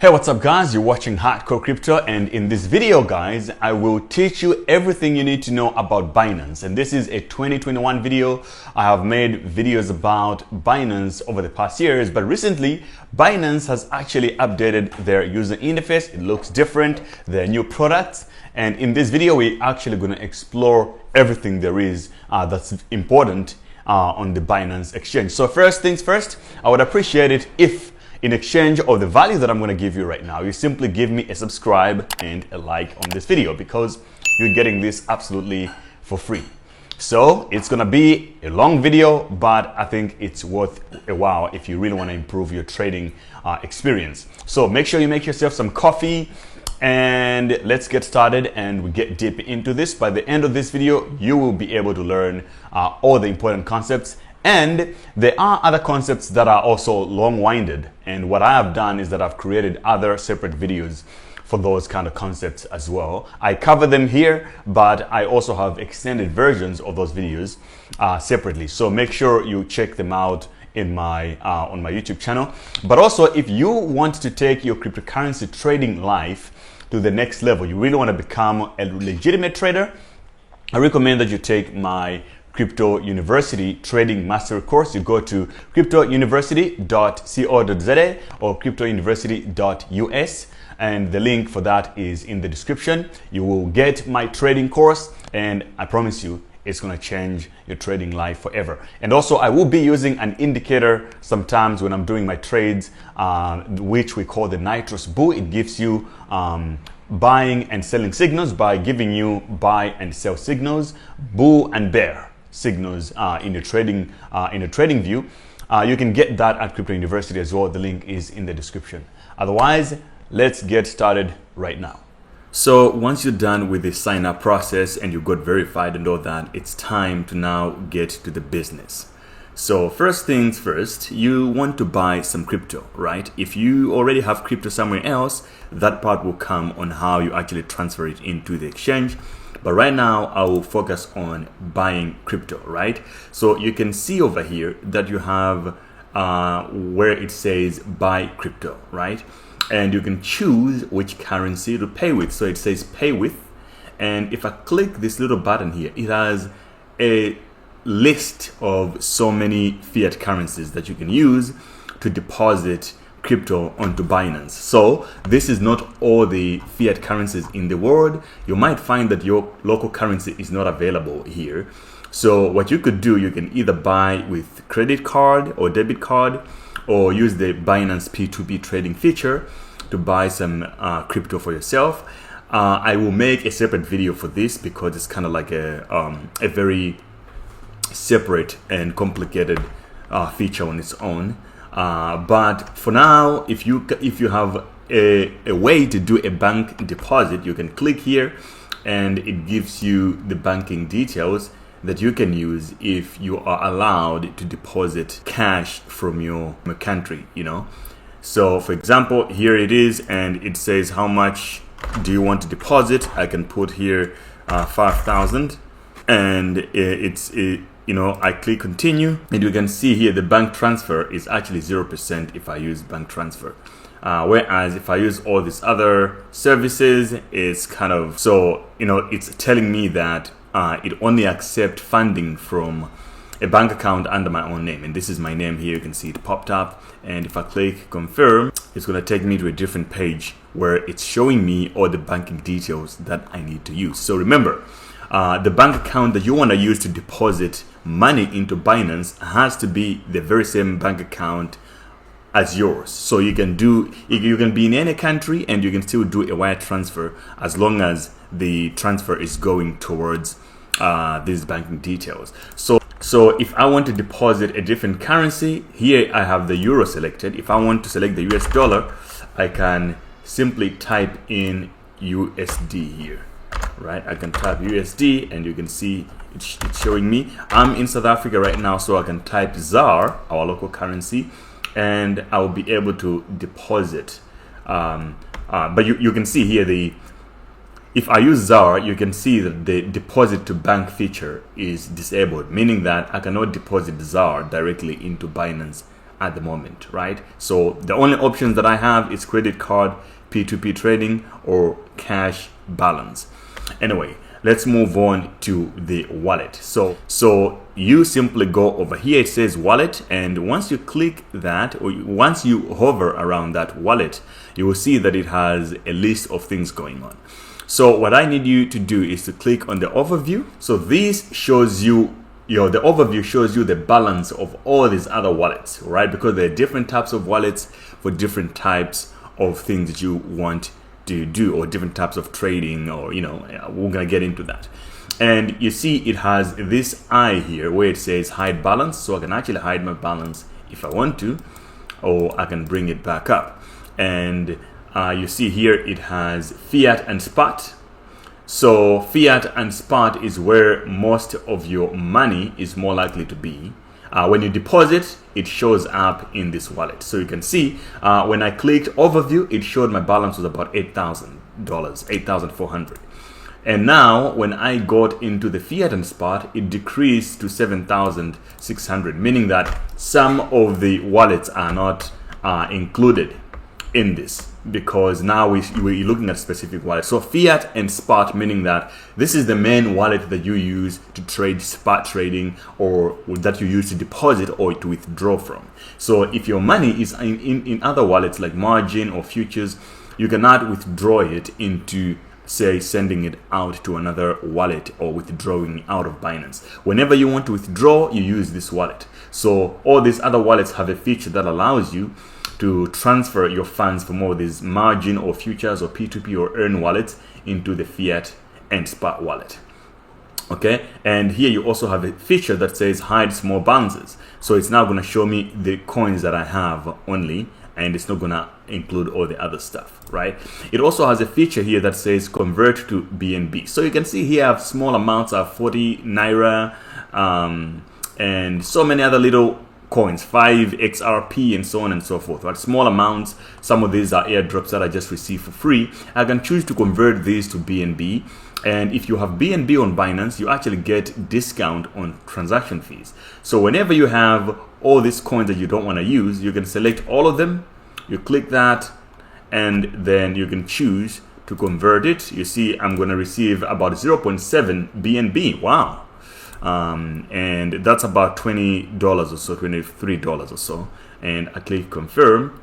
Hey, what's up guys? You're watching Hardcore Crypto, and in this video guys, I will teach you everything you need to know about Binance. And this is a 2021 video. I have made videos about Binance over the past years, but recently Binance has actually updated their user interface. It looks different, their new products. And in this video, we're actually going to explore everything there is that's important on the Binance exchange. So first things first, I would appreciate it if in exchange of the value that I'm going to give you right now, you simply give me a subscribe and a like on this video, because you're getting this absolutely for free. So it's going to be a long video, but I think it's worth a while if you really want to improve your trading experience. So make sure you make yourself some coffee and let's get started and we get deep into this. By the end of this video, you will be able to learn all the important concepts. And there are other concepts that are also long-winded. And what I have done is that I've created other separate videos for those kind of concepts as well. I cover them here, but I also have extended versions of those videos separately. So make sure you check them out in my on my YouTube channel. But also, if you want to take your cryptocurrency trading life to the next level, you really want to become a legitimate trader, I recommend that you take my Crypto University Trading Mastery course. You go to cryptouniversity.co.za or cryptouniversity.us, and the link for that is in the description. You will get my trading course, and I promise you it's going to change your trading life forever. And also, I will be using an indicator sometimes when I'm doing my trades, which we call the nitrous bull. It gives you buying and selling signals by giving you buy and sell signals, bull and bear signals in the trading view. You can get that at Crypto University as well. The link is in the description. Otherwise, let's get started right now. So once you're done with the sign up process and you got verified and all that, it's time to now get to the business. So first things first, you want to buy some crypto, right? If you already have crypto somewhere else, that part will come on how you actually transfer it into the exchange. But right now, I will focus on buying crypto, right? So you can see over here that you have where it says buy crypto, right? And you can choose which currency to pay with. So it says pay with. And if I click this little button here, it has a list of so many fiat currencies that you can use to deposit crypto onto Binance. So this is not all the fiat currencies in the world. You might find that your local currency is not available here. So what you could do, you can either buy with credit card or debit card, or use the Binance P2P trading feature to buy some crypto for yourself. I will make a separate video for this because it's kind of like a very separate and complicated feature on its own. But for now, if you have a way to do a bank deposit, you can click here and it gives you the banking details that you can use if you are allowed to deposit cash from your country, you know. So for example, here it is, and it says how much do you want to deposit. I can put here 5,000, and you know, I click continue, and you can see here the bank transfer is actually 0% if I use bank transfer. Whereas if I use all these other services, it's kind of, so, you know, it's telling me that it only accepts funding from a bank account under my own name. And this is my name here. You can see it popped up. And if I click confirm, it's going to take me to a different page where it's showing me all the banking details that I need to use. So remember, the bank account that you want to use to deposit money into Binance has to be the very same bank account as yours. So you can be in any country and you can still do a wire transfer as long as the transfer is going towards these banking details. So if I want to deposit a different currency, here I have the euro selected. If I want to select the US dollar, I can simply type in USD here. Right, I can type USD and you can see it's showing me. I'm in South Africa right now, so I can type ZAR, our local currency, and I will be able to deposit. But you can see here if I use ZAR, you can see that the deposit to bank feature is disabled, meaning that I cannot deposit ZAR directly into Binance at the moment, right? So the only options that I have is credit card, P2P trading, or cash balance. Anyway, let's move on to the wallet. So you simply go over here, it says wallet, and once you click that, or once you hover around that wallet, you will see that it has a list of things going on. So what I need you to do is to click on the overview. So this shows you, the overview shows you the balance of all these other wallets, right? Because there are different types of wallets for different types of things that you want to do, or different types of trading, or we're gonna get into that. And you see it has this eye here where it says hide balance, so I can actually hide my balance if I want to, or I can bring it back up. And you see here it has fiat and spot. So fiat and spot is where most of your money is more likely to be. When you deposit, it shows up in this wallet. So you can see when I clicked overview, it showed my balance was about $8,000, $8,400. And now when I got into the fiat and spot, it decreased to 7,600, meaning that some of the wallets are not included in this, because now we're looking at specific wallets. So fiat and spot, meaning that this is the main wallet that you use to trade spot trading, or that you use to deposit or to withdraw from. So if your money is in other wallets like margin or futures, you cannot withdraw it into, say, sending it out to another wallet or withdrawing out of Binance. Whenever you want to withdraw, you use this wallet. So all these other wallets have a feature that allows you to transfer your funds from all these margin or futures or P2P or earn wallets into the fiat and spot wallet. Okay, and here you also have a feature that says hide small balances. So it's now going to show me the coins that I have only, and it's not going to include all the other stuff, right? It also has a feature here that says convert to BNB. So you can see here I have small amounts of 40 Naira and so many other little coins, 5 XRP and so on and so forth, right? Small amounts. Some of these are airdrops that I just received for free. I can choose to convert these to BNB. And if you have BNB on Binance, you actually get discount on transaction fees. So whenever you have all these coins that you don't want to use, you can select all of them. You click that, and then you can choose to convert it. You see, I'm going to receive about 0.7 BNB. Wow. And that's about $20 or so, $23 or so. And I click confirm.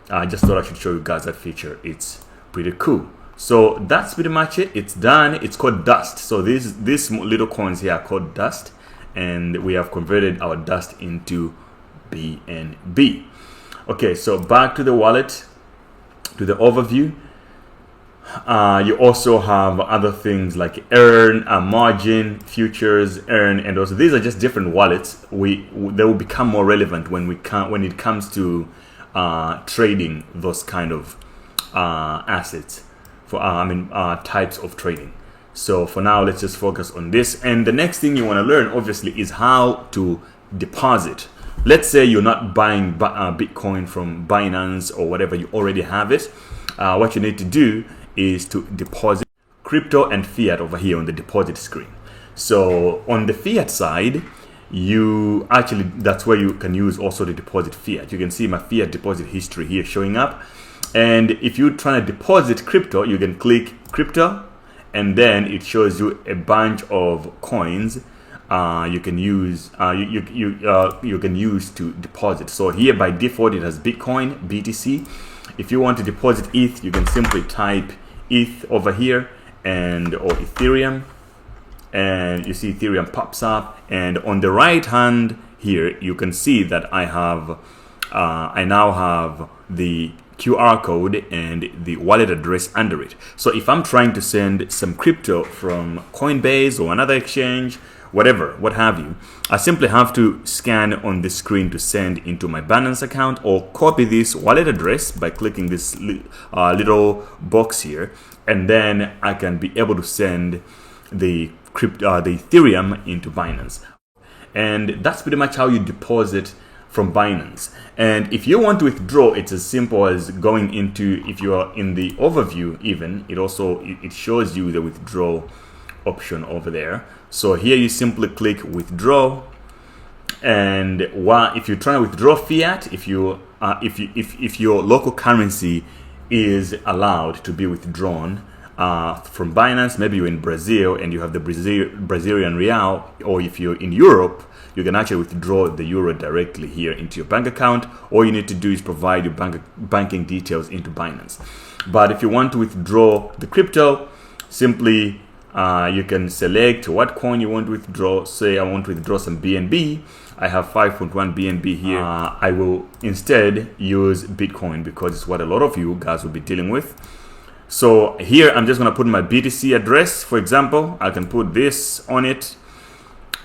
I just thought I should show you guys that feature. It's pretty cool. So that's pretty much it. It's done. It's called dust. So these little coins here are called dust, and we have converted our dust into BNB. Okay, so back to the wallet, to the overview. You also have other things like earn, margin, futures, earn, and also these are just different wallets. They will become more relevant when it comes to trading those kind of assets. Types of trading. So for now, let's just focus on this. And the next thing you want to learn, obviously, is how to deposit. Let's say you're not buying Bitcoin from Binance or whatever, you already have it. What you need to do is to deposit crypto and fiat over here on the deposit screen. So on the fiat side, that's where you can use also to deposit fiat. You can see my fiat deposit history here showing up. And if you're trying to deposit crypto, you can click crypto, and then it shows you a bunch of coins you can use you can use to deposit. So here by default it has Bitcoin, BTC. If you want to deposit ETH, you can simply type ETH over here or Ethereum, and you see Ethereum pops up. And on the right hand here, you can see that I now have the QR code and the wallet address under it. So if I'm trying to send some crypto from Coinbase or another exchange, what have you, I simply have to scan on the screen to send into my Binance account, or copy this wallet address by clicking this little box here, and then I can be able to send the Ethereum into Binance. And that's pretty much how you deposit from Binance. And if you want to withdraw, it's as simple as going into, if you are in the overview even, it shows you the withdraw option over there. So here you simply click withdraw, And if you're trying to withdraw fiat, if your local currency is allowed to be withdrawn from Binance, maybe you're in Brazil and you have the Brazilian real, or if you're in Europe, you can actually withdraw the euro directly here into your bank account. All you need to do is provide your banking details into Binance. But if you want to withdraw the crypto, simply you can select what coin you want to withdraw. Say I want to withdraw some BNB. I have 5.1 BNB here. I will instead use Bitcoin because it's what a lot of you guys will be dealing with. So here I'm just going to put my BTC address, for example. I can put this on it,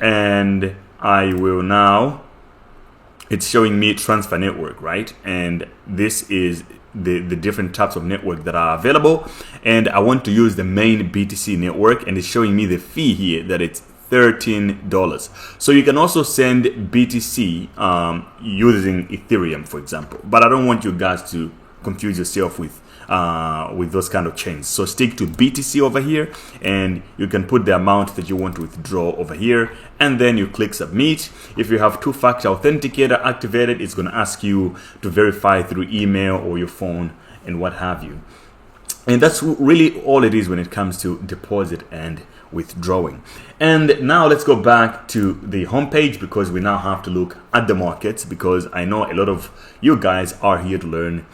and I will now, it's showing me transfer network, right? And this is the different types of network that are available, and I want to use the main BTC network, and it's showing me the fee here that it's $13. So you can also send BTC using Ethereum, for example, but I don't want you guys to confuse yourself with those kind of chains. So stick to BTC over here, and you can put the amount that you want to withdraw over here, and then you click submit. If you have two-factor authenticator activated, it's going to ask you to verify through email or your phone and what have you. And that's really all it is when it comes to deposit and withdrawing. And now let's go back to the homepage, because we now have to look at the markets, because I know a lot of you guys are here to learn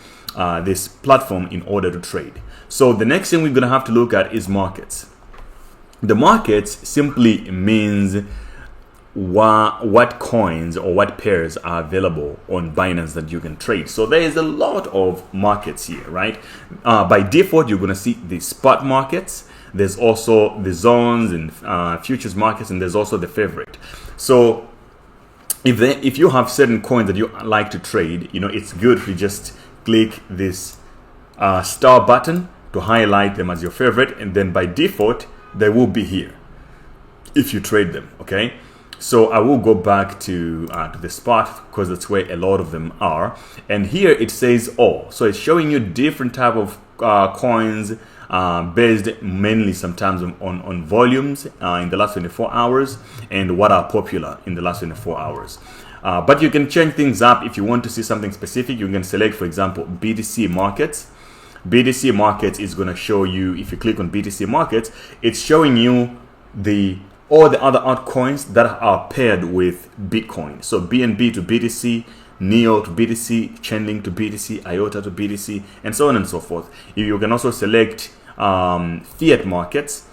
this platform in order to trade. So the next thing we're going to have to look at is markets. The markets simply means what coins or what pairs are available on Binance that you can trade. So there is a lot of markets here, right? By default, you're going to see the spot markets. There's also the zones and futures markets, and there's also the favorite. So if you have certain coins that you like to trade, it's good if you just click this star button to highlight them as your favorite, and then by default they will be here if you trade them. Okay, so I will go back to the spot, because that's where a lot of them are, and here it says all. So it's showing you different type of coins based mainly sometimes on volumes in the last 24 hours and what are popular in the last 24 hours. But you can change things up. If you want to see something specific, you can select, for example, BTC markets. BTC markets is going to show you, if you click on BTC markets, it's showing you all the other altcoins that are paired with Bitcoin. So BNB to BTC, NEO to BTC, Chainlink to BTC, IOTA to BTC, and so on and so forth. You can also select fiat markets.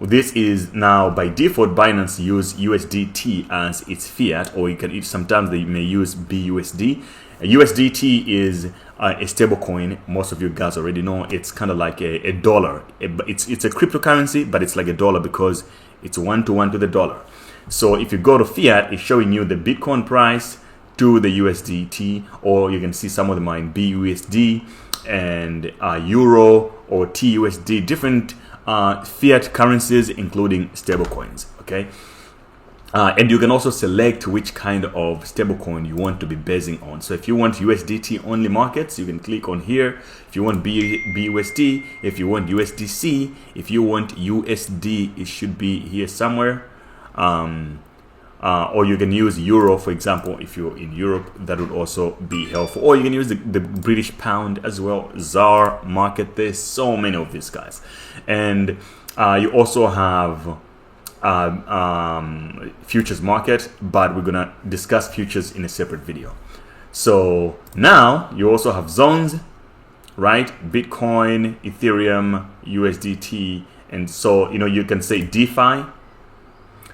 This is now by default, Binance use USDT as its fiat, or sometimes they may use BUSD. USDT is a stable coin. Most of you guys already know. It's kind of like a dollar. It's a cryptocurrency, but it's like a dollar because it's 1-to-1 to the dollar. So if you go to fiat, it's showing you the Bitcoin price to the USDT, or you can see some of them are in BUSD and Euro or TUSD, different fiat currencies, including stablecoins. Okay, and you can also select which kind of stablecoin you want to be basing on. So if you want USDT only markets, you can click on here. If you want BUSD, if you want USDC, if you want USD, it should be here somewhere. Or you can use Euro, for example. If you're in Europe, that would also be helpful. Or you can use the British pound as well. ZAR market. There's so many of these guys. And you also have futures market, but we're gonna discuss futures in a separate video. So now you also have zones, right? Bitcoin, Ethereum, USDT, and so you can say DeFi.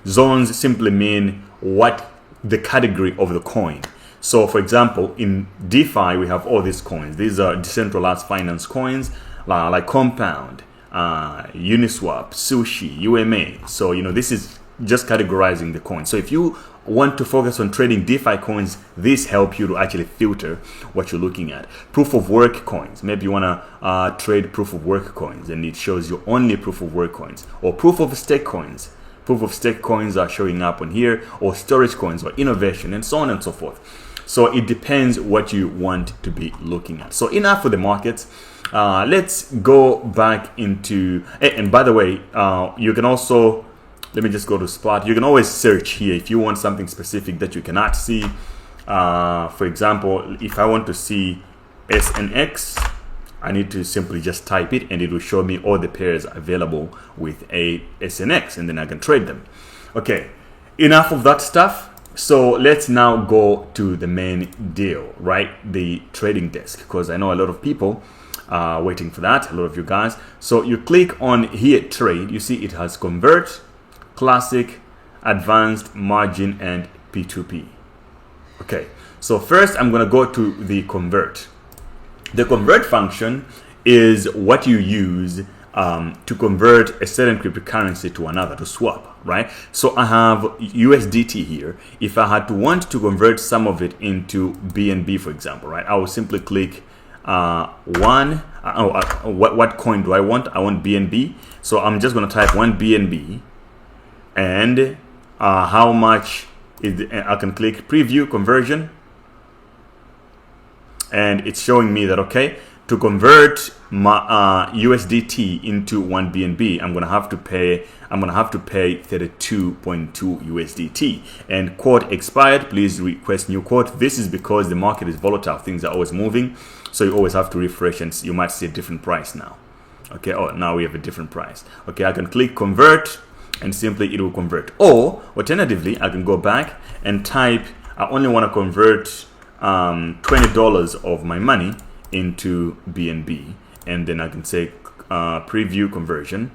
Zones simply mean what the category of the coin. So for example, in DeFi we have all these coins. These are decentralized finance coins like Compound, Uniswap, Sushi, UMA. So this is just categorizing the coins. So if you want to focus on trading DeFi coins, this helps you to actually filter what you're looking at. Proof of work coins. Maybe you want to trade proof of work coins, and it shows you only proof of work coins. Or proof of stake coins. Proof of stake coins are showing up on here, or storage coins, or innovation, and so on and so forth. So it depends what you want to be looking at. So enough for the markets. Let's go back into, and by the way, you can also let me just go to spot. You can always search here if you want something specific that you cannot see. For example, if I want to see SNX, I need to simply just type it and it will show me all the pairs available with a SNX, and then I can trade them. Okay, enough of that stuff. So let's now go to the main deal, right? The trading desk, because I know a lot of people are waiting for that, a lot of you guys. So you click on here, trade. You see it has convert, classic, advanced, margin, and P2P. Okay, so first I'm going to go to the convert. The convert function is what you use to convert a certain cryptocurrency to another, to swap, right? So I have USDT here. If I had to want to convert some of it into BNB, for example, right, I will simply click what coin do I want? I want BNB. So I'm just going to type 1 BNB, and how much is I can click preview conversion, and it's showing me that, okay, to convert my USDT into 1 BNB, I'm gonna have to pay 32.2 USDT. And quote expired, please request new quote. This is because the market is volatile, things are always moving, so you always have to refresh, and you might see a different price now. Okay, oh, now we have a different price. Okay, I can click convert, and simply it will convert. Or alternatively, I can go back and type, I only want to convert $20 of my money into BNB, and then I can say preview conversion,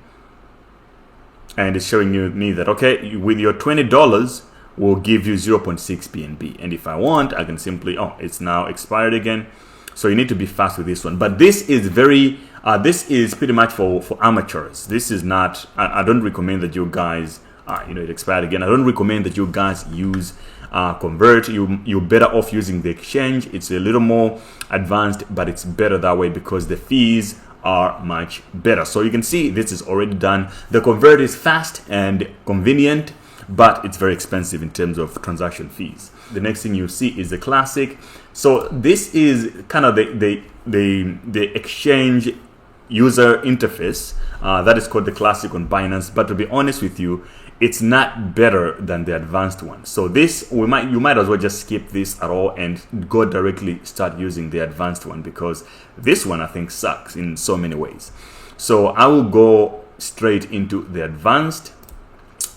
and it's showing me that, okay, with your $20 will give you 0.6 BNB. And if I want, I can simply, oh, it's now expired again. So you need to be fast with this one. But this is very this is pretty much for amateurs. This is not, I don't recommend that you guys it expired again. I don't recommend that you guys use convert. You're better off using the exchange. It's a little more advanced, but it's better that way because the fees are much better. So you can see this is already done. The convert is fast and convenient, but it's very expensive in terms of transaction fees. The next thing you see is the classic. So this is kind of the exchange user interface that is called the classic on Binance. But to be honest with you, it's not better than the advanced one. So this, you might as well just skip this at all and go directly start using the advanced one, because this one I think sucks in so many ways. So I will go straight into the advanced.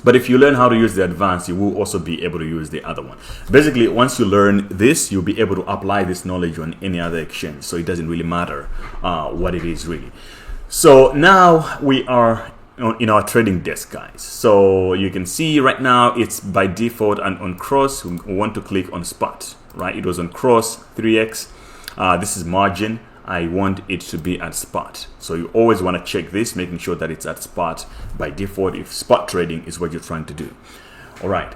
But if you learn how to use the advanced, you will also be able to use the other one. Basically, once you learn this, you'll be able to apply this knowledge on any other exchange. So it doesn't really matter what it is really. So now we are in our trading desk, guys. So you can see right now it's by default and on cross. We want to click on spot, right? It was on cross 3x. This is margin. I want it to be at spot. So you always want to check this, making sure that it's at spot by default if spot trading is what you're trying to do. All right.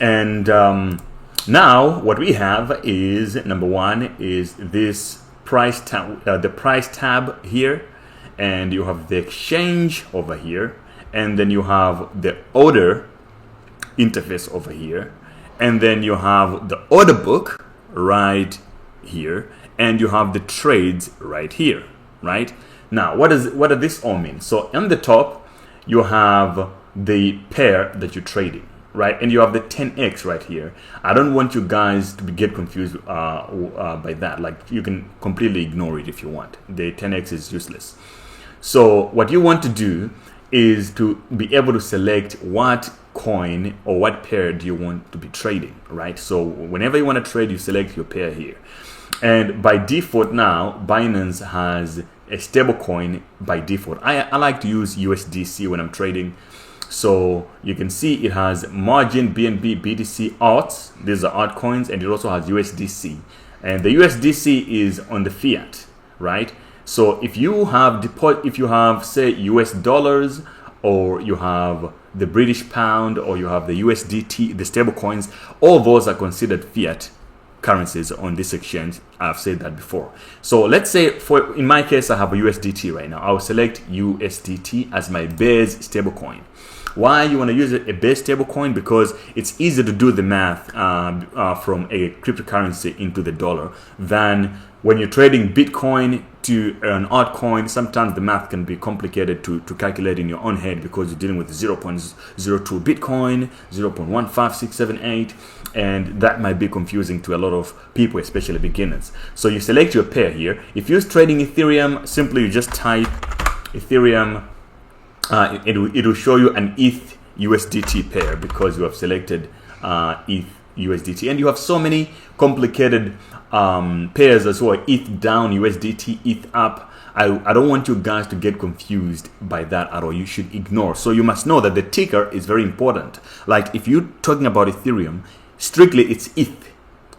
And now what we have is, number one is this price tab, the price tab here, and you have the exchange over here, and then you have the order interface over here, and then you have the order book right here, and you have the trades right here, right? Now, what does this all mean? So on the top, you have the pair that you're trading, right? And you have the 10x right here. I don't want you guys to get confused by that. Like, you can completely ignore it if you want. The 10x is useless. So what you want to do is to be able to select what coin or what pair do you want to be trading, right? So whenever you want to trade, you select your pair here. And by default now, Binance has a stable coin by default. I like to use USDC when I'm trading. So you can see it has margin, BNB, BTC, ALTs. These are altcoins, and it also has USDC. And the USDC is on the fiat, right? So if you have say US dollars, or you have the British pound, or you have the USDT, the stable coins, all those are considered fiat currencies on this exchange. I've said that before. So let's say in my case, I have a USDT right now. I'll select USDT as my base stable coin. Why you want to use a base stablecoin? Because it's easier to do the math from a cryptocurrency into the dollar than when you're trading Bitcoin to an altcoin. Sometimes the math can be complicated to calculate in your own head because you're dealing with 0.02 Bitcoin, 0.15678, and that might be confusing to a lot of people, especially beginners. So you select your pair here. If you're trading Ethereum, simply you just type Ethereum. It will show you an ETH USDT pair because you have selected ETH USDT, and you have so many complicated pairs as well. ETH down USDT, ETH up. I don't want you guys to get confused by that at all. You should ignore. So you must know that the ticker is very important. Like if you're talking about Ethereum, strictly it's ETH,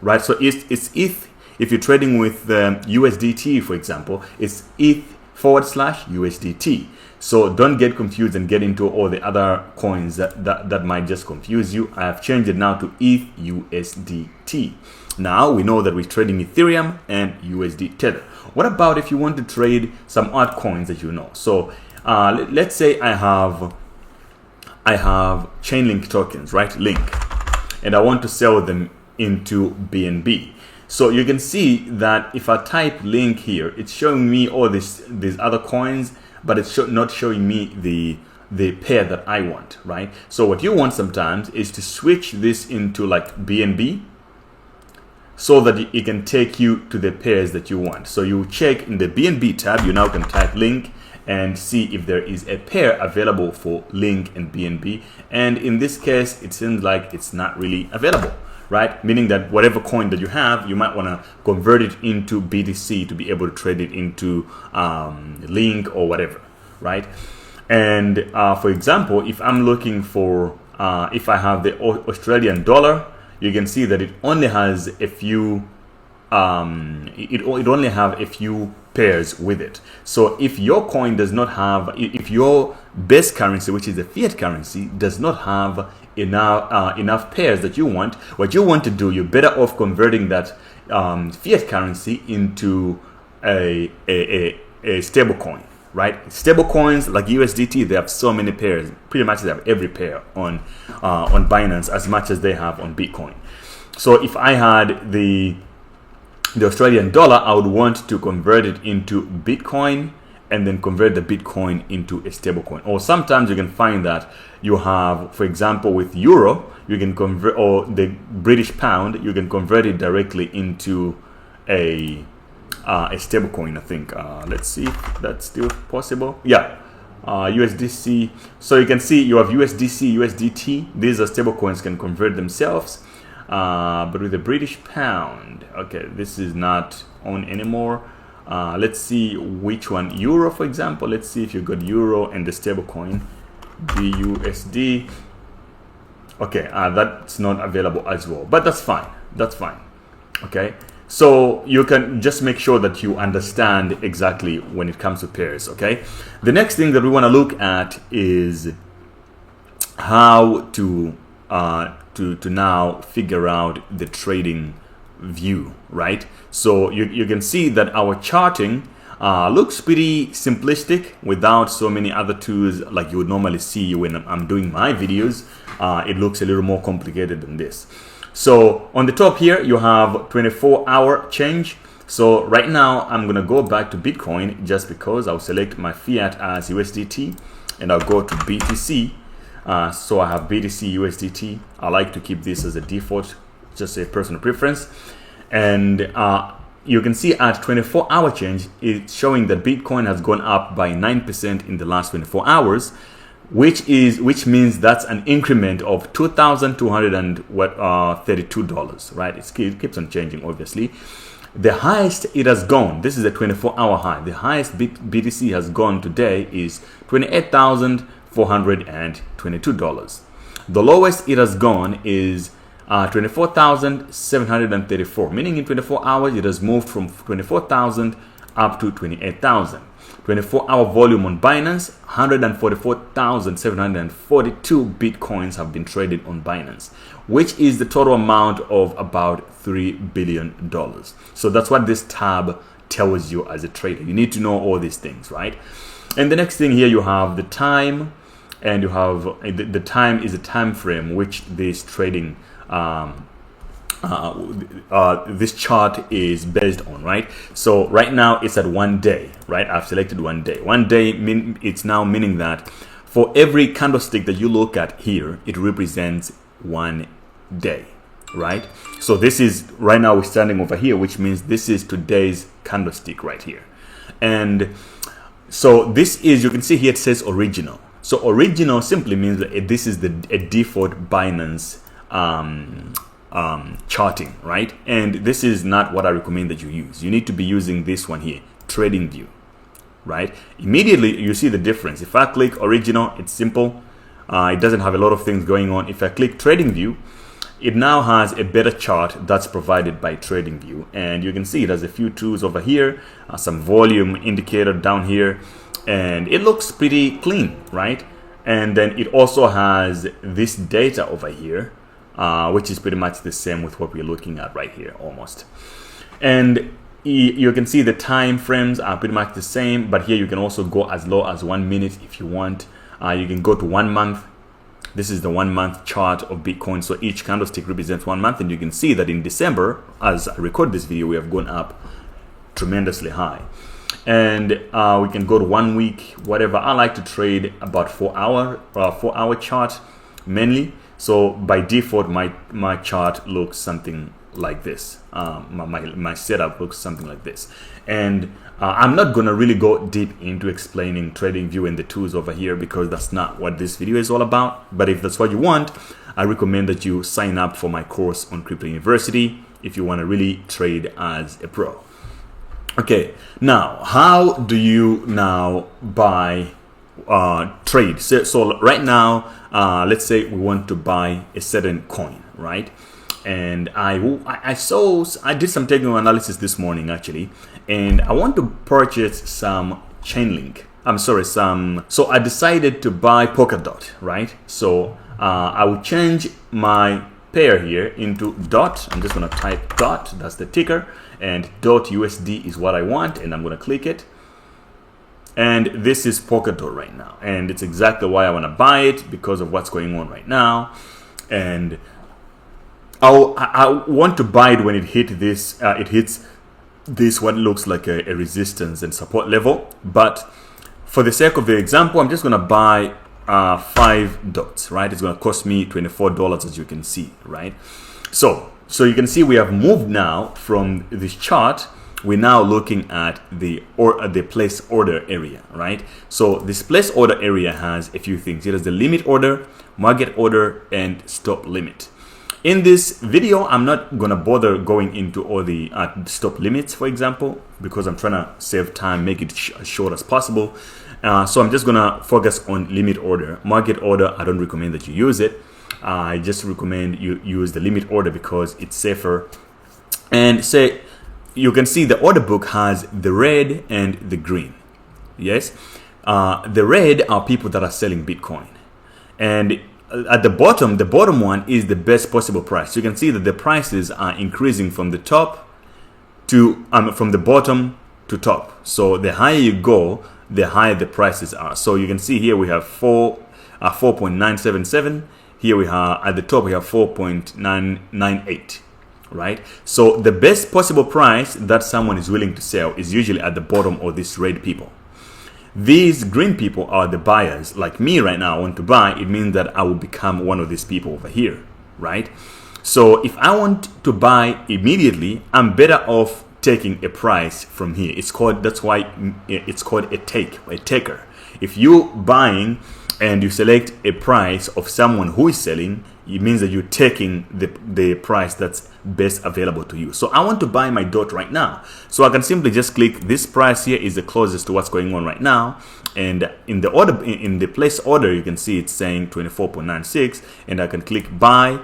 right? So it's ETH. If you're trading with USDT, for example, it's ETH/USDT. So don't get confused and get into all the other coins that might just confuse you. I have changed it now to ETH USDT. Now we know that we're trading Ethereum and USD Tether. What about if you want to trade some altcoins that you know? So let's say I have Chainlink tokens, right? Link, and I want to sell them into BNB. So you can see that if I type Link here, it's showing me all these other coins, but it's not showing me the pair that I want, right? So what you want sometimes is to switch this into like BNB so that it can take you to the pairs that you want. So you check in the BNB tab, you now can type Link and see if there is a pair available for Link and BNB. And in this case, it seems like it's not really available, right? Meaning that whatever coin that you have, you might want to convert it into BTC to be able to trade it into Link or whatever, right? And for example, if I'm looking for, if I have the Australian dollar, you can see that it only has a few, it only have a few pairs with it. So if your coin does not have, if your base currency, which is the fiat currency, does not have enough pairs that you want, what you want to do, you're better off converting that fiat currency into a stable coin, right? Stable coins like USDT, they have so many pairs. Pretty much they have every pair on Binance as much as they have on Bitcoin. So if I had the Australian dollar, I would want to convert it into Bitcoin and then convert the Bitcoin into a stable coin. Or sometimes you can find that you have, for example, with Euro, you can convert, or the British pound, you can convert it directly into a stable coin, I think. Let's see if that's still possible. Yeah, USDC. So you can see you have USDC, USDT. These are stable coins, can convert themselves. But with the British pound, okay, this is not on anymore. Let's see which one. Euro, for example. Let's see if you got Euro and the stable coin BUSD. Okay, that's not available as well, but that's fine. That's fine. Okay, so you can just make sure that you understand exactly when it comes to pairs. Okay, the next thing that we want to look at is how to now figure out the trading view, right? So you can see that our charting looks pretty simplistic without so many other tools like you would normally see when I'm doing my videos. It looks a little more complicated than this. So on the top here, you have 24-hour change. So right now, I'm gonna go back to Bitcoin just because I'll select my fiat as USDT and I'll go to BTC. So I have BTC USDT. I like to keep this as a default, just a personal preference. And you can see at 24-hour change, it's showing that Bitcoin has gone up by 9% in the last 24 hours, which means that's an increment of $2,232, right? It keeps on changing, obviously. The highest it has gone, this is a 24-hour high. The highest BTC has gone today is $28,422. The lowest it has gone is 24,734, meaning in 24 hours it has moved from 24,000 up to 28,000. 24-hour volume on Binance, 144,742 Bitcoins have been traded on Binance, which is the total amount of about $3 billion. So that's what this tab tells you as a trader. You need to know all these things, right? And the next thing here, you have the time. and you have the time is a time frame which this trading this chart is based on, right? So right now it's at 1 day, right? I've selected 1 day. 1 day it's now meaning that for every candlestick that you look at here, it represents 1 day, right? So this is right now we're standing over here, which means this is today's candlestick right here. And so this is, you can see here it says original. So original simply means that this is a default Binance charting, right? And this is not what I recommend that you use. You need to be using this one here, TradingView, right? Immediately you see the difference. If I click original, it's simple. It doesn't have a lot of things going on. If I click TradingView, it now has a better chart that's provided by TradingView, and you can see it has a few tools over here, some volume indicator down here, and it looks pretty clean, right? And then it also has this data over here, which is pretty much the same with what we're looking at right here almost. And you can see the time frames are pretty much the same, but here you can also go as low as 1 minute if you want. You can go to 1 month. This is the 1 month chart of Bitcoin. So each candlestick represents 1 month, and you can see that in December, as I record this video, we have gone up tremendously high. And we can go to 1 week, whatever. I like to trade about 4 hour chart mainly. So by default, my chart looks something like this. My setup looks something like this. And I'm not gonna really go deep into explaining TradingView and the tools over here, because that's not what this video is all about. But if that's what you want, I recommend that you sign up for my course on Crypto University if you want to really trade as a pro. Okay, now how do you now buy trade? So right now, let's say we want to buy a certain coin, right? And I did some technical analysis this morning actually, and I want to purchase some Chainlink. So I decided to buy Polkadot, right? So I will change my pair here into DOT. I'm just gonna type DOT, that's the ticker, and .USD is what I want, and I'm gonna click it. And this is Polkadot right now, and it's exactly why I want to buy it, because of what's going on right now. And I want to buy it when it hits this what looks like a resistance and support level. But for the sake of the example, I'm just going to buy 5 dots, right? It's going to cost me $24, as you can see, right? So you can see we have moved now from this chart. We're now looking at the place order area, right? So this place order area has a few things. It has the limit order, market order, and stop limit. In this video, I'm not gonna bother going into all the stop limits, for example, because I'm trying to save time, make it as short as possible. So I'm just gonna focus on limit order. Market order, I don't recommend that you use it. I just recommend you use the limit order because it's safer. And say, you can see the order book has the red and the green. Yes, the red are people that are selling Bitcoin, and at the bottom one is the best possible price. You can see that the prices are increasing from the top to from the bottom to top. So the higher you go, the higher the prices are. So you can see here we have 4.977. Here we have at the top we have 4.998. Right? So the best possible price that someone is willing to sell is usually at the bottom of these red people. These green people are the buyers. Like me right now, I want to buy. It means that I will become one of these people over here, right? So if I want to buy immediately, I'm better off taking a price from here. That's why it's called a taker. If you're buying and you select a price of someone who is selling, it means that you're taking the price that's best available to you. So I want to buy my DOT right now. So I can simply just click this price here is the closest to what's going on right now. And in the order, in the place order, you can see it's saying 24.96, and I can click buy,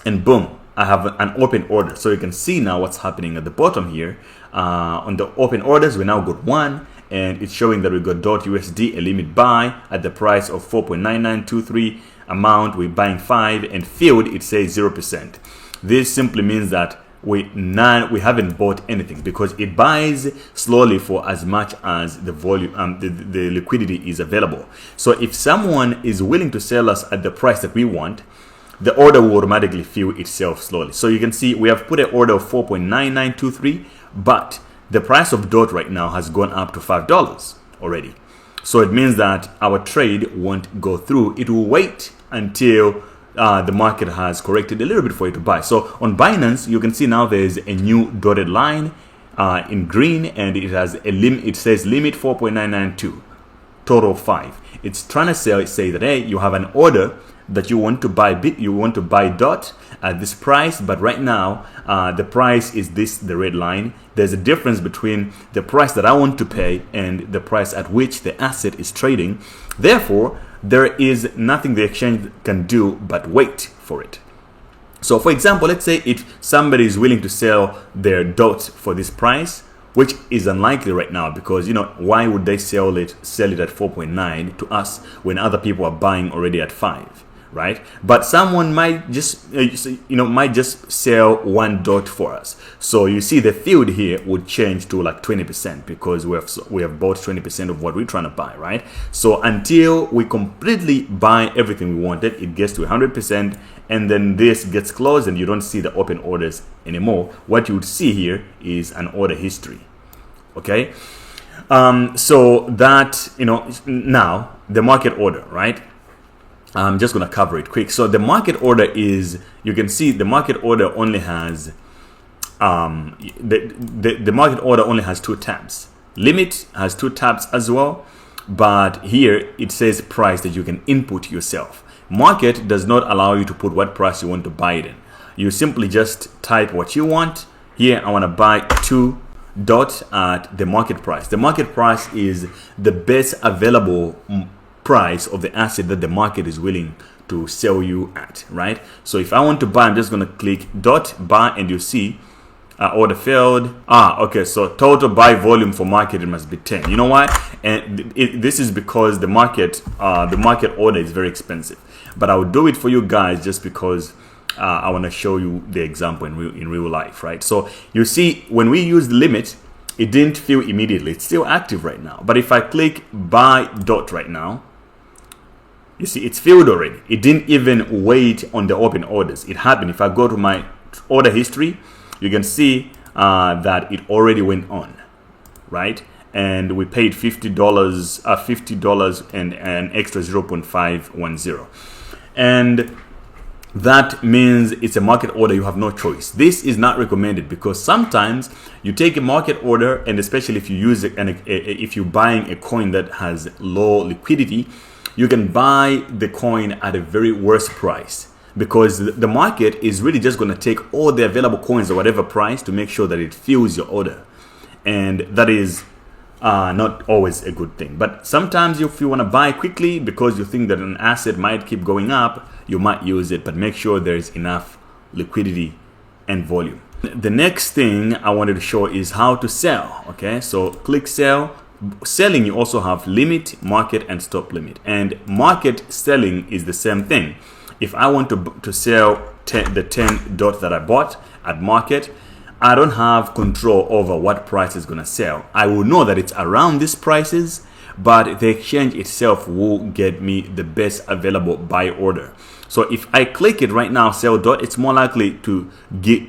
and boom, I have an open order. So you can see now what's happening at the bottom here. On the open orders, we now got 1. And it's showing that we got .USD, a limit buy at the price of 4.9923. Amount, we're buying 5, and filled, it says 0%. This simply means that we haven't bought anything, because it buys slowly for as much as the volume, the liquidity is available. So if someone is willing to sell us at the price that we want, the order will automatically fill itself slowly. So you can see we have put an order of 4.9923, but the price of DOT right now has gone up to $5 already. So it means that our trade won't go through. It will wait until the market has corrected a little bit for you to buy. So on Binance, you can see now there's a new dotted line in green, and it has a limit. It says limit 4.992, total 5. It's trying to say that, hey, you have an order that you want to buy DOT at this price, but right now the price is this, the red line. There's a difference between the price that I want to pay and the price at which the asset is trading. Therefore, there is nothing the exchange can do but wait for it. So for example, let's say if somebody is willing to sell their DOT for this price, which is unlikely right now, because, you know, why would they sell it at 4.9 to us when other people are buying already at 5? Right? But someone might just sell one DOT for us. So you see the field here would change to like 20%, because we have bought 20% of what we're trying to buy, right? So until we completely buy everything we wanted, it gets to 100%, and then this gets closed and you don't see the open orders anymore. What you would see here is an order history. Okay? So that, you know, now the market order, right? I'm just going to cover it quick. So the market order is, you can see the market order only has the market order only has 2 tabs. Limit has 2 tabs as well, but here it says price that you can input yourself. Market does not allow you to put what price you want to buy it in. You simply just type what you want. Here I want to buy 2 DOT at the market price. The market price is the best available price of the asset that the market is willing to sell you at, right? So if I want to buy, I'm just going to click DOT buy, and you see order failed. Okay, so total buy volume for market, it must be 10. You know why? And this is because the market order is very expensive, but I will do it for you guys just because I want to show you the example in real life, right? So you see, when we use the limit, it didn't fill immediately. It's still active right now. But if I click buy DOT right now, you see it's filled already. It didn't even wait on the open orders. It happened. If I go to my order history, you can see that it already went on, right? And we paid $50 and an extra 0.510. And that means it's a market order. You have no choice. This is not recommended, because sometimes you take a market order, and especially if you use it, and if you're buying a coin that has low liquidity, you can buy the coin at a very worst price, because the market is really just going to take all the available coins at whatever price to make sure that it fills your order. And that is not always a good thing. But sometimes if you want to buy quickly because you think that an asset might keep going up, you might use it, but make sure there's enough liquidity and volume. The next thing I wanted to show is how to sell. Okay, so click sell. Selling, you also have limit, market, and stop limit. And market selling is the same thing. If I want to sell the 10 DOT that I bought at market, I don't have control over what price is going to sell. I will know that it's around these prices, but the exchange itself will get me the best available buy order. So if I click it right now, sell DOT, it's more likely to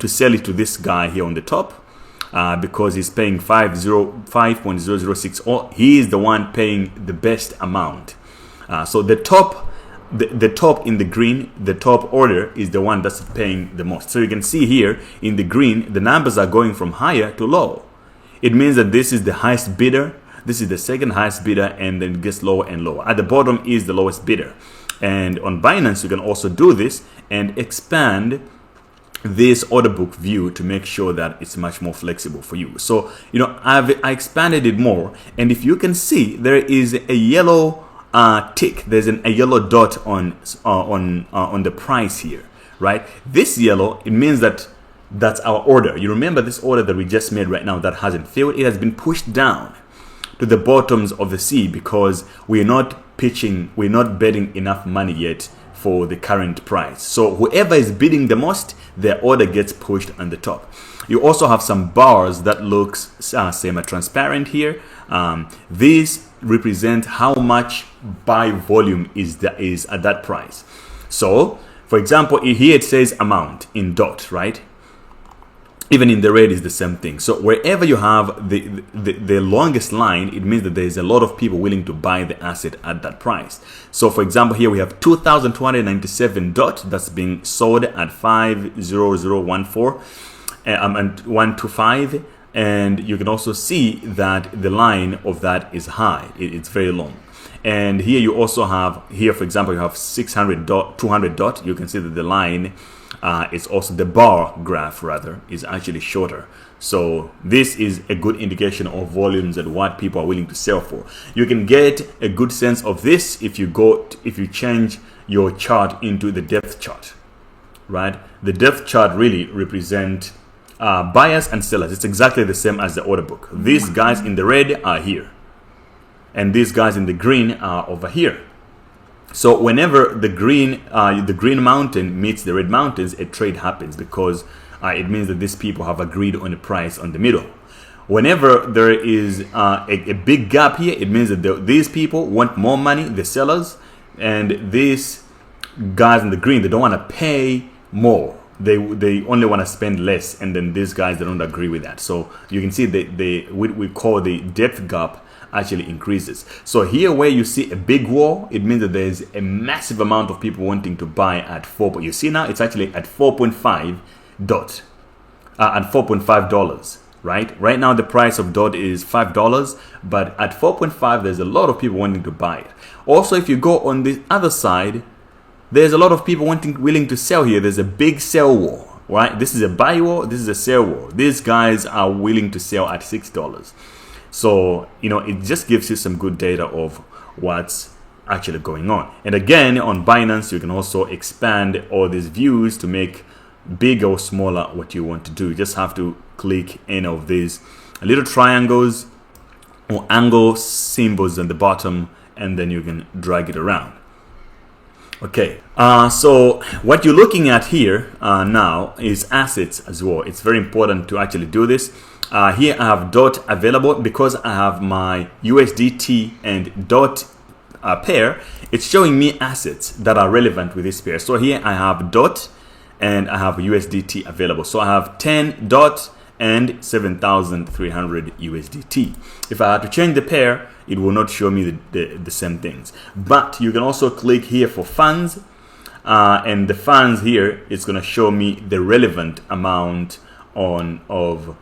sell it to this guy here on the top. Because he's paying 5.006, or he is the one paying the best amount. So the top in the green, the top order is the one that's paying the most. So you can see here in the green, the numbers are going from higher to low. It means that this is the highest bidder, this is the second highest bidder, and then it gets lower and lower. At the bottom is the lowest bidder. And on Binance, you can also do this and expand this order book view to make sure that it's much more flexible for you. So, you know, I expanded it more, and if you can see, there is a yellow tick. There's a yellow dot on the price here, right? This yellow, it means that that's our order. You remember this order that we just made right now that hasn't filled? It has been pushed down to the bottoms of the sea because we're not betting enough money yet for the current price. So whoever is bidding the most, their order gets pushed on the top. You also have some bars that looks semi-transparent here. These represent how much buy volume is at that price. So for example, here it says amount in dot, right? Even in the red is the same thing. So wherever you have the longest line, it means that there is a lot of people willing to buy the asset at that price. So for example, here we have 2,297 dot that's being sold at 50014 and 125. And you can also see that the line of that is high. It's very long. And here you also have, here for example, you have 600 dot, 200 dot. You can see that the line it's also, the bar graph rather, is actually shorter. So this is a good indication of volumes and what people are willing to sell for. You can get a good sense of this if you change your chart into the depth chart, right? The depth chart really represent buyers and sellers. It's exactly the same as the order book. These guys in the red are here, and these guys in the green are over here. So whenever the green mountain meets the red mountains, a trade happens, because it means that these people have agreed on a price on the middle. Whenever there is a big gap here, it means that these people want more money, the sellers, and these guys in the green, they don't want to pay more. They only want to spend less, and then these guys, they don't agree with that. So you can see we call the depth gap actually increases. So here where you see a big wall, it means that there's a massive amount of people wanting to buy at 4. But you see now it's actually at 4.5 dot, at $4.5, right? Right now the price of dot is $5, but at 4.5 there's a lot of people wanting to buy it. Also, if you go on the other side, there's a lot of people willing to sell here. There's a big sell wall, right? This is a buy wall, this is a sell wall. These guys are willing to sell at $6. So, you know, it just gives you some good data of what's actually going on. And again, on Binance, you can also expand all these views to make bigger or smaller what you want to do. You just have to click any of these little triangles or angle symbols on the bottom, and then you can drag it around. Okay, so what you're looking at here now is assets as well. It's very important to actually do this. Here I have dot available because I have my USDT and dot pair. It's showing me assets that are relevant with this pair. So here I have dot and I have USDT available. So I have 10 dot and 7,300 USDT. If I had to change the pair, it will not show me the same things. But you can also click here for funds, and the funds here, it's going to show me the relevant amount of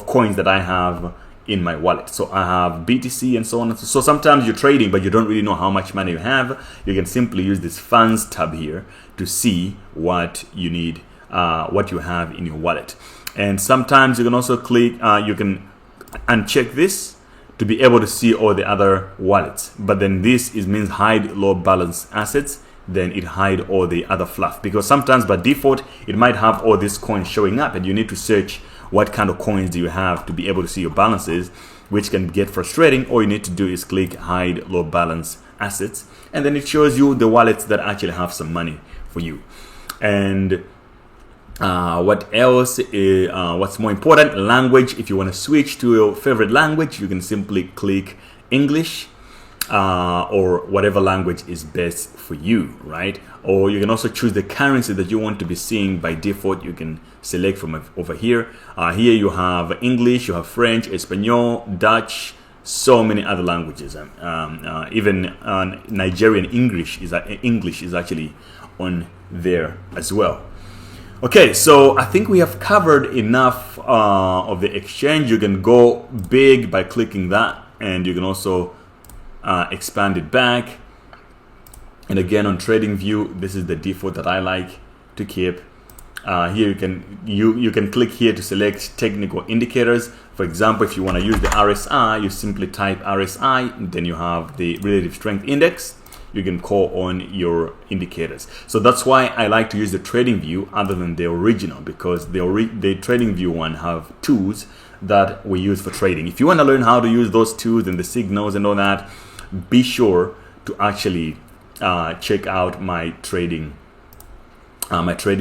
coins that I have in my wallet. So I have BTC and so on. So sometimes you're trading, but you don't really know how much money you have. You can simply use this funds tab here to see what you need, what you have in your wallet. And sometimes you can also click, you can uncheck this to be able to see all the other wallets. But then this means hide low balance assets. Then it hide all the other fluff, because sometimes by default it might have all these coins showing up, and you need to search what kind of coins do you have to be able to see your balances, which can get frustrating. All you need to do is click hide low balance assets, and then it shows you the wallets that actually have some money for you. And what else is, what's more important, language. If you want to switch to your favorite language, you can simply click English, or whatever language is best for you, right? Or you can also choose the currency that you want to be seeing. By default, you can select from over here. Here you have English, you have French, Espanol, Dutch, so many other languages. Even Nigerian English is actually on there as well. Okay, so I think we have covered enough of the exchange. You can go big by clicking that, and you can also expand it back. And again, on trading view, this is the default that I like to keep. Here you can click here to select technical indicators. For example, if you want to use the RSI, you simply type RSI, and then you have the relative strength index. You can call on your indicators. So that's why I like to use the trading view other than the original, because the trading view one have tools that we use for trading. If you want to learn how to use those tools and the signals and all that, be sure to actually check out my trading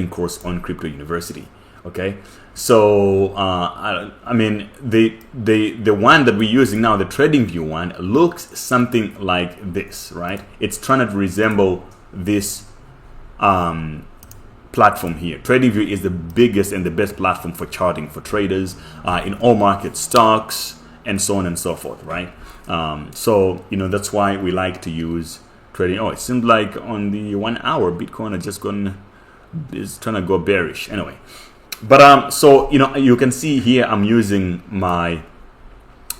course on Crypto University. Okay, so I mean the one that we're using now, the TradingView one, looks something like this, right? It's trying to resemble this platform here. TradingView is the biggest and the best platform for charting for traders in all market stocks and so on and so forth, right? So you know, that's why we like to use trading. Oh, it seems like on the 1 hour Bitcoin is trying to go bearish anyway. But so you know, you can see here I'm using my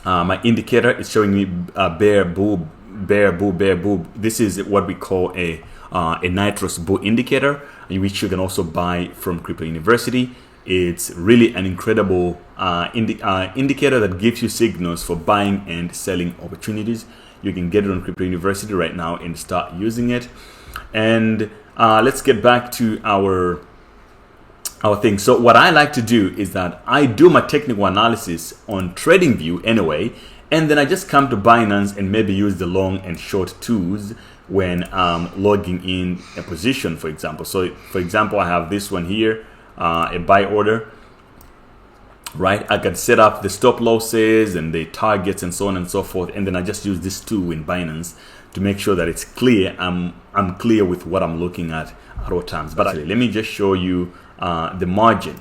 my indicator. It's showing me bear, bull, bear, bull, bear, bull. This is what we call a nitrous bull indicator, which you can also buy from Crypto University. It's really an incredible indicator that gives you signals for buying and selling opportunities. You can get it on Crypto University right now and start using it. And let's get back to our thing. So what I like to do is that I do my technical analysis on TradingView anyway, and then I just come to Binance and maybe use the long and short tools when logging in a position, for example. So for example, I have this one here, a buy order, right? I can set up the stop losses and the targets and so on and so forth, and then I just use this tool in Binance to make sure that it's clear. I'm clear with what I'm looking at all times. But actually, let me just show you the margin,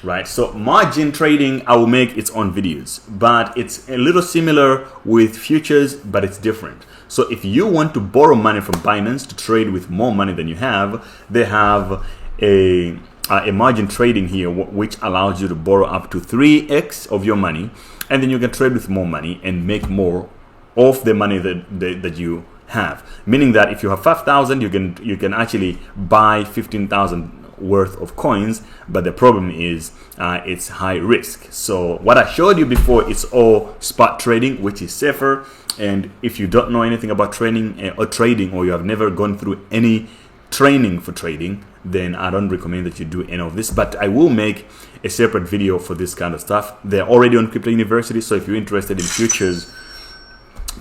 right? So margin trading, I will make its own videos, but it's a little similar with futures, but it's different. So if you want to borrow money from Binance to trade with more money than you have, they have a margin trading here, which allows you to borrow up to 3x of your money, and then you can trade with more money and make more of the money that you have. Meaning that if you have 5,000, you can actually buy 15,000 worth of coins, but the problem is it's high risk. So what I showed you before, it's all spot trading, which is safer. And if you don't know anything about trading, or you have never gone through any training for trading, then I don't recommend that you do any of this. But I will make a separate video for this kind of stuff. They're already on Crypto University, so if you're interested in futures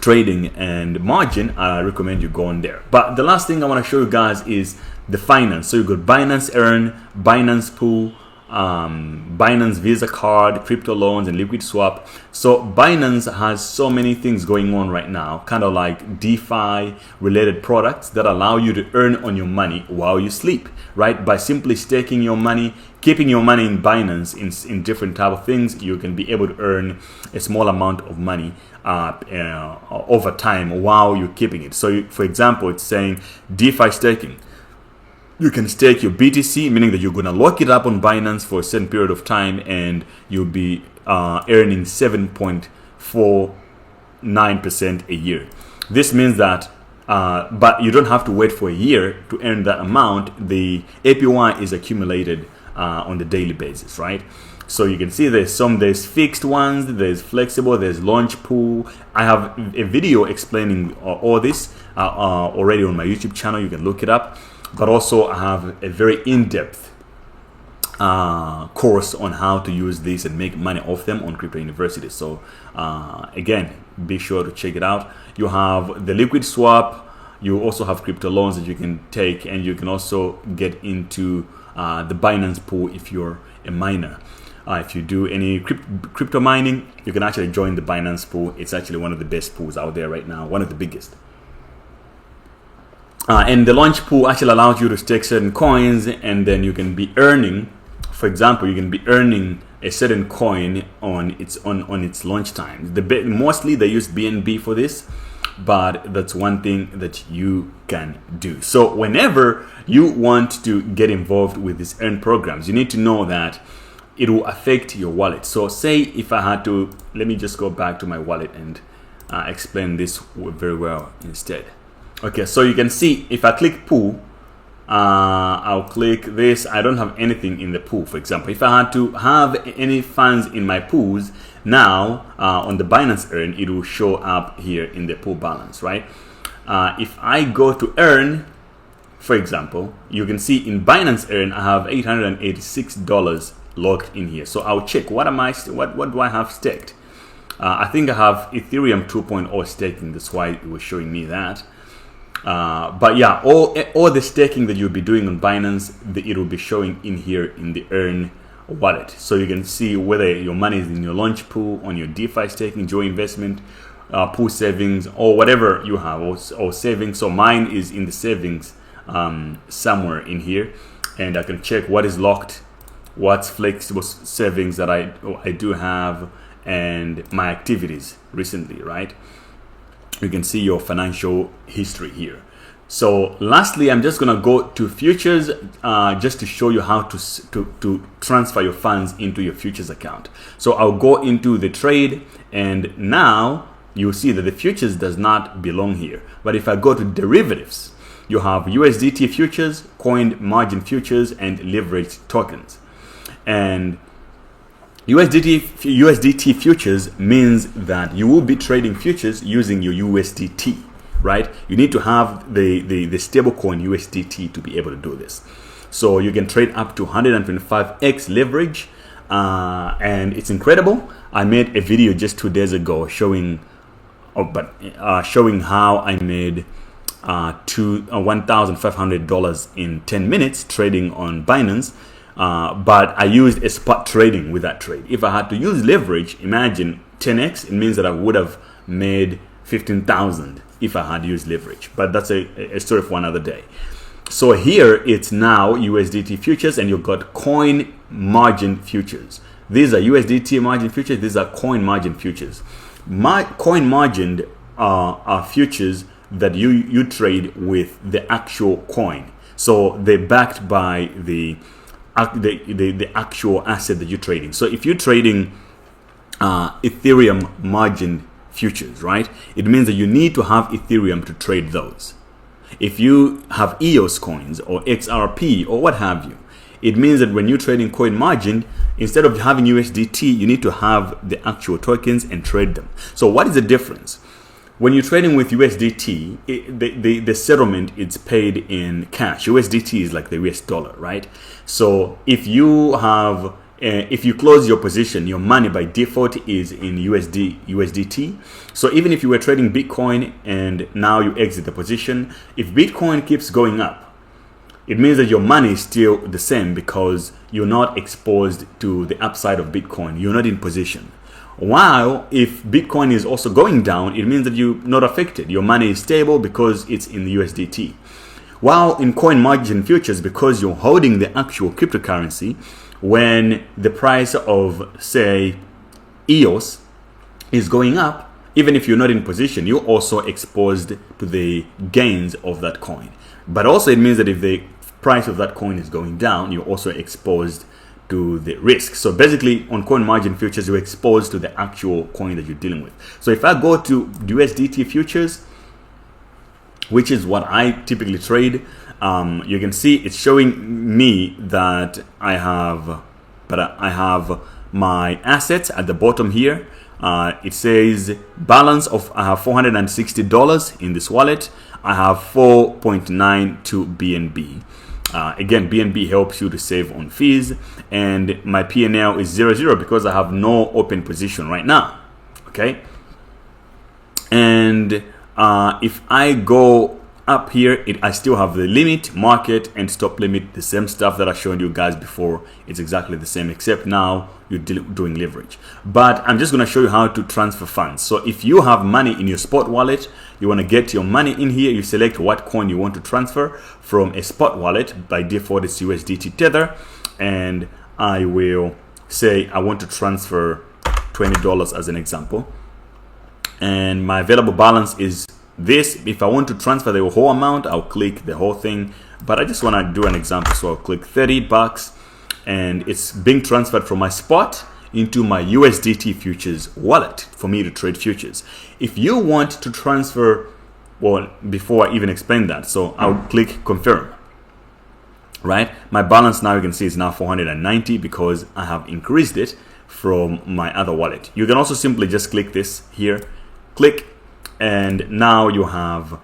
trading and margin, I recommend you go on there. But the last thing I want to show you guys is the finance. So you got Binance Earn, Binance Pool, Binance Visa Card, crypto loans, and liquid swap. So Binance has so many things going on right now, kind of like DeFi related products that allow you to earn on your money while you sleep, right? By simply staking your money, keeping your money in Binance in different type of things, you can be able to earn a small amount of money over time while you're keeping it. So for example, it's saying DeFi staking. You can stake your BTC, meaning that you're going to lock it up on Binance for a certain period of time, and you'll be earning 7.49% a year. This means that, but you don't have to wait for a year to earn that amount. The APY is accumulated on the daily basis, right? So you can see there's fixed ones, there's flexible, there's launch pool. I have a video explaining all this already on my YouTube channel. You can look it up. But also I have a very in-depth course on how to use this and make money off them on Crypto University. So again, be sure to check it out. You have the liquid swap. You also have crypto loans that you can take, and you can also get into the Binance pool if you're a miner. If you do any crypto mining, you can actually join the Binance pool. It's actually one of the best pools out there right now, one of the biggest. And the launch pool actually allows you to stake certain coins, and then you can be earning, for example, you can be earning a certain coin on its launch time. Mostly they use BNB for this, but that's one thing that you can do. So whenever you want to get involved with these earn programs, you need to know that it will affect your wallet. So say if I had to, let me just go back to my wallet and explain this very well instead. Okay, so you can see if I click pool, I'll click this. I don't have anything in the pool. For example, if I had to have any funds in my pools, now on the Binance Earn, it will show up here in the pool balance, right? If I go to earn, for example, you can see in Binance Earn, I have $886 locked in here. So I'll check what do I have staked. I think I have Ethereum 2.0 staking. That's why it was showing me that. But yeah, all the staking that you'll be doing on Binance, it will be showing in here in the Earn wallet. So you can see whether your money is in your launch pool, on your DeFi staking, Joy investment, pool savings, or whatever you have, or savings. So mine is in the savings somewhere in here, and I can check what is locked, what's flexible savings that I do have, and my activities recently, right? You can see your financial history here. So lastly, I'm just gonna go to futures just to show you how to transfer your funds into your futures account. So I'll go into the trade, and now you'll see that the futures does not belong here. But if I go to derivatives, you have USDT futures, coin margin futures, and leverage tokens. And USDT futures means that you will be trading futures using your USDT, right? You need to have the stable coin USDT to be able to do this. So you can trade up to 125x leverage, and it's incredible. I made a video just 2 days ago showing how I made $1,500 in 10 minutes trading on Binance. But I used a spot trading with that trade. If I had to use leverage, imagine 10x, it means that I would have made 15,000 if I had used leverage. But that's a story for another day. So here it's now USDT futures, and you've got coin margin futures. These are USDT margin futures. These are coin margin futures. Coin margin are futures that you trade with the actual coin. So they're backed by the actual asset that you're trading. So if you're trading Ethereum margin futures, right, it means that you need to have Ethereum to trade those. If you have EOS coins or XRP or what have you, it means that when you're trading coin margin, instead of having USDT, you need to have the actual tokens and trade them. So what is the difference? When you're trading with USDT, the settlement is paid in cash. USDT is like the US dollar, right? So if you close your position, your money by default is in USDT. So even if you were trading Bitcoin and now you exit the position, if Bitcoin keeps going up, it means that your money is still the same because you're not exposed to the upside of Bitcoin. You're not in position. While if Bitcoin is also going down, it means that you're not affected. Your money is stable because it's in the USDT. While in coin margin futures, because you're holding the actual cryptocurrency, when the price of, say, EOS is going up, even if you're not in position, you're also exposed to the gains of that coin. But also it means that if the price of that coin is going down, you're also exposed to the risk. So basically on coin margin futures, you're exposed to the actual coin that you're dealing with. So if I go to USDT futures, which is what I typically trade, you can see it's showing me that I have my assets at the bottom here. It says balance of, I have $460 in this wallet. I have 4.92 BNB. Again, BNB helps you to save on fees, and my P&L is 0 because I have no open position right now. Okay, and if I go up here, I still have the limit, market, and stop limit, the same stuff that I showed you guys before. It's exactly the same, except now you're doing leverage. But I'm just going to show you how to transfer funds. So if you have money in your spot wallet, you want to get your money in here, you select what coin you want to transfer from a spot wallet. By default, it's USDT Tether. And I will say I want to transfer $20 as an example. And my available balance is this. If I want to transfer the whole amount, I'll click the whole thing, but I just want to do an example, so I'll click $30 and it's being transferred from my spot into my USDT futures wallet for me to trade futures. If you want to transfer, well, before I even explain that, so I'll click confirm, right? My balance now, you can see, is now 490 because I have increased it from my other wallet. You can also simply just click this here, click, and now you have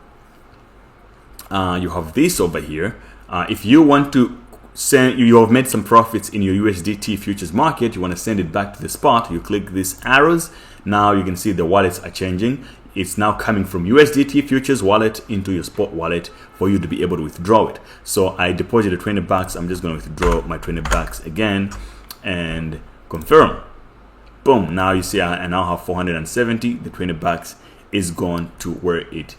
this over here. If you want to send, you have made some profits in your USDT futures market, you want to send it back to the spot, you click these arrows. Now you can see the wallets are changing. it's now coming from USDT futures wallet into your spot wallet for you to be able to withdraw it. So I deposited 20 bucks. I'm just going to withdraw my 20 bucks again and confirm. Boom. Now you see I now have 470. The 20 bucks is gone to where it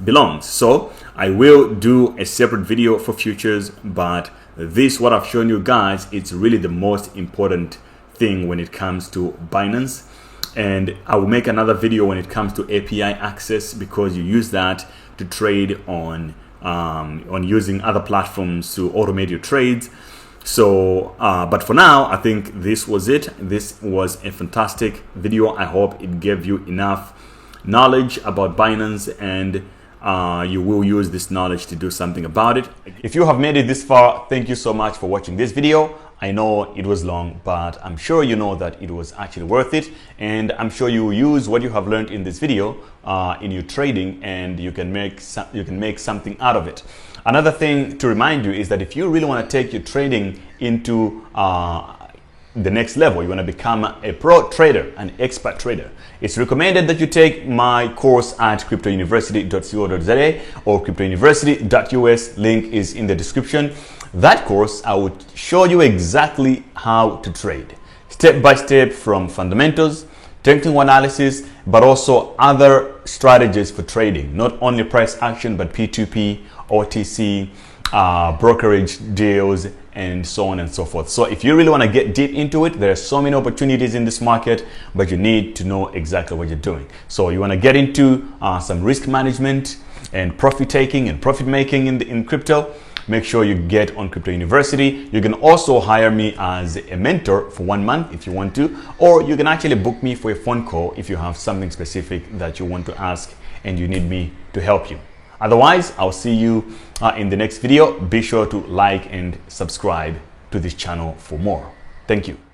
belongs. So I will do a separate video for futures, but this, what I've shown you guys, it's really the most important thing when it comes to Binance. And I will make another video when it comes to API access, because you use that to trade on using other platforms to automate your trades. So but for now, I think this was it. This was a fantastic video. I hope it gave you enough knowledge about Binance, and you will use this knowledge to do something about it. If you have made it this far, thank you so much for watching this video. I know it was long, but I'm sure you know that it was actually worth it, and I'm sure you will use what you have learned in this video in your trading, and you can make something out of it. Another thing to remind you is that if you really want to take your trading into the next level, you want to become a pro trader, an expert trader, it's recommended that you take my course at cryptouniversity.co.za or cryptouniversity.us. Link is in the description. That course, I would show you exactly how to trade, step by step, from fundamentals, technical analysis, but also other strategies for trading, not only price action, but P2P, OTC, brokerage deals, and so on and so forth. So if you really want to get deep into it, there are so many opportunities in this market, but you need to know exactly what you're doing. So you want to get into some risk management and profit taking and profit making in crypto. Make sure you get on Crypto University. You can also hire me as a mentor for 1 month if you want to, or you can actually book me for a phone call if you have something specific that you want to ask and you need me to help you. Otherwise, I'll see you in the next video. Be sure to like and subscribe to this channel for more. Thank you.